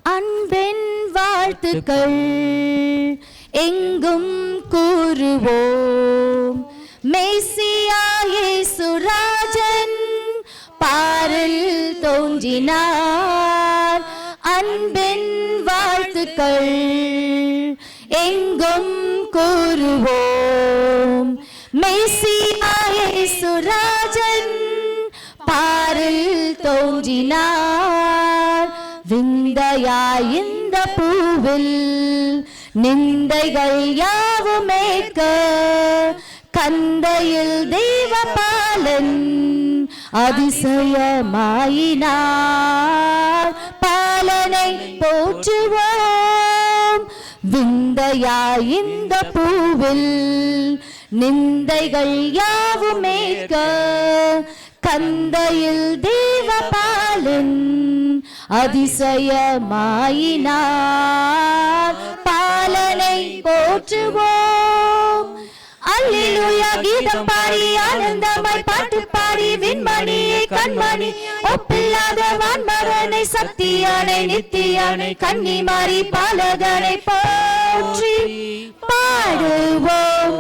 அன்பின் வாழ்த்துக்கள் எங்கும் கூறுவோம். மேசியா இயேசு ராஜன் பாரில் தோன்றினார். அன்பின் வாழ்த்துக்கள் எங்கும் கூறுவோம். மேசியா இயேசு ராஜன் பாரில் தோன்றினார். விந்தையாய் இந்த பூவில் நிந்தைகள் யாவுமேற்க கந்தையில் தேவபாலன் அதிசயமாயினார். பாலனை போற்றுவோம். விந்தையாய் இந்த பூவில் நிந்தைகள் யாவுமேற்க கந்தையில் தேவபாலன் அதிசயமாயினார். பாலனை போற்றுவோம். அல்லேலூயா கீதம் பாடி ஆனந்தமாய் பாட்டு பாடி விண்மணியை கண்மணி ஒப்பில்லாத வான்மரனை சக்தியானை நித்தியானை கன்னிமாரி பாலகனை போற்றி பாடுவோம்.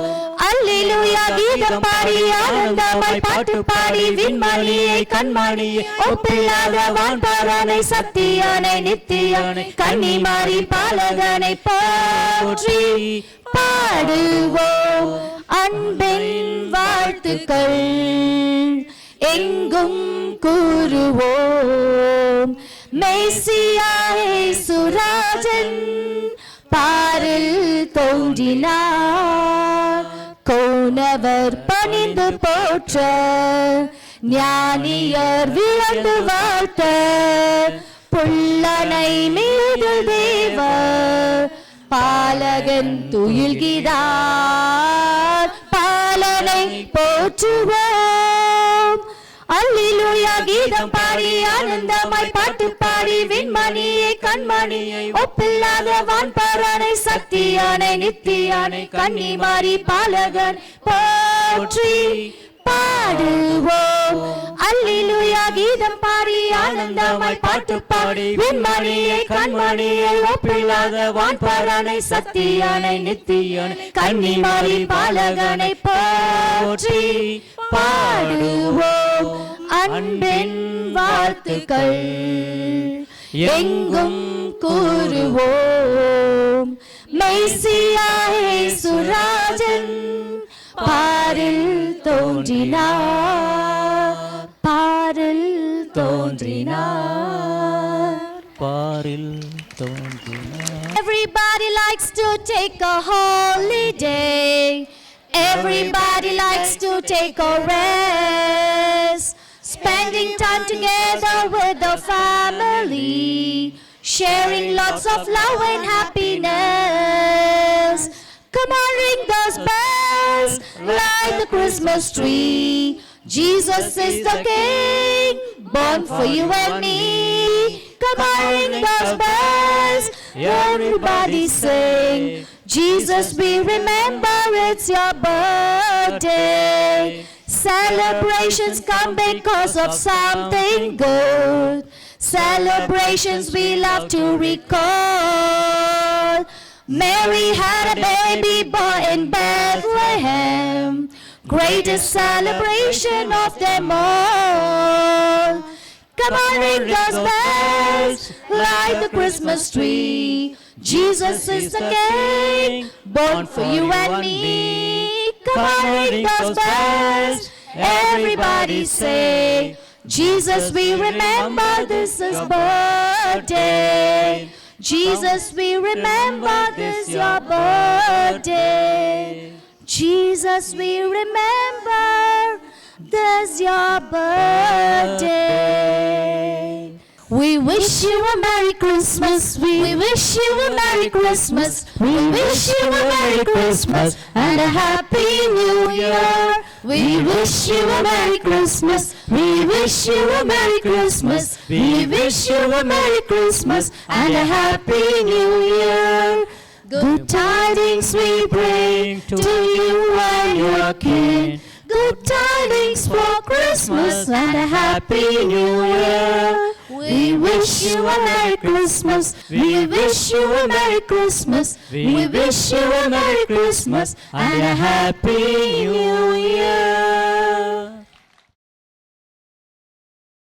அல்லேலூயா கீதம் பாடி ஆனந்தமாய் பாட்டு பாடி விண்மணியை கண்மணியை ஒப்பில்லாத வான்பரனை சக்தியானை நித்தியானை கன்னிமாரி பாலகனை போற்றி பாடுவோம். அன்பின் வாழ்த்துக்கள் எங்கும் கூறுவோம். மேசியா இயேசு ராஜன் பாரில் தோன்றினார். கோனவர் பணிந்து போற்ற ஞானியர் வியந்து வாழ்த்த புல்லனை மீது தேவ பாலகன் துயில்கிறார். பாலனை போற்றுவோம். அல்லேலூயா கீதம் பாடி ஆனந்தமாய் பாட்டு பாடி விண்மணியை கண்மணியை ஒப்பில்லாத வான்பரனை சக்தியானை நித்தியானை கன்னிமாரி பாலகன் போற்றி பாடுவோம். அல்லேலூயா கீதம் பாடி ஆனந்தமாய் பாட்டு பாடி விண்மணியை கண்மணியை ஒப்பில்லாத வான்பரனை சக்தியானை நித்தியானை கன்னிமாரி பாலகனை போற்றி பாடுவோம். அன்பின் வாழ்த்துக்கள் எங்கும் கூறுவோம். மேசியா இயேசு ராஜன் பாரில் தோன்றினார். பாரில் தோன்றினார். பாரில் தோன்றினார். Everybody likes to take a holiday. Everybody likes to take a rest. Spending time together with the family, sharing lots of love and happiness. Come on, ring those bells, light the Christmas tree. Jesus is the King, born for you and me. Come on, ring those bells, everybody sing. Jesus, we remember it's your birthday. Celebrations come because of something good. Celebrations we love to recall. Mary had a baby boy in Bethlehem, greatest celebration of them all. Come on, ring those bells, light the Christmas tree. Jesus is the King, born for you and me. Come on, ring those bells, everybody say, Jesus, we remember this is birthday. Jesus, we remember this your birthday. Jesus, we remember this your birthday. We wish you a Merry Christmas. We wish you a Merry Christmas. We wish you a Merry Christmas and a Happy New Year. We wish you a Merry Christmas. We wish you a Merry Christmas. We wish you a Merry Christmas and a Happy New Year. Good tidings we bring to you and your kin. Good tidings for Christmas and a Happy New Year. We wish you a Merry Christmas. We wish you a Merry Christmas. We wish you a Merry Christmas and a Happy New Year.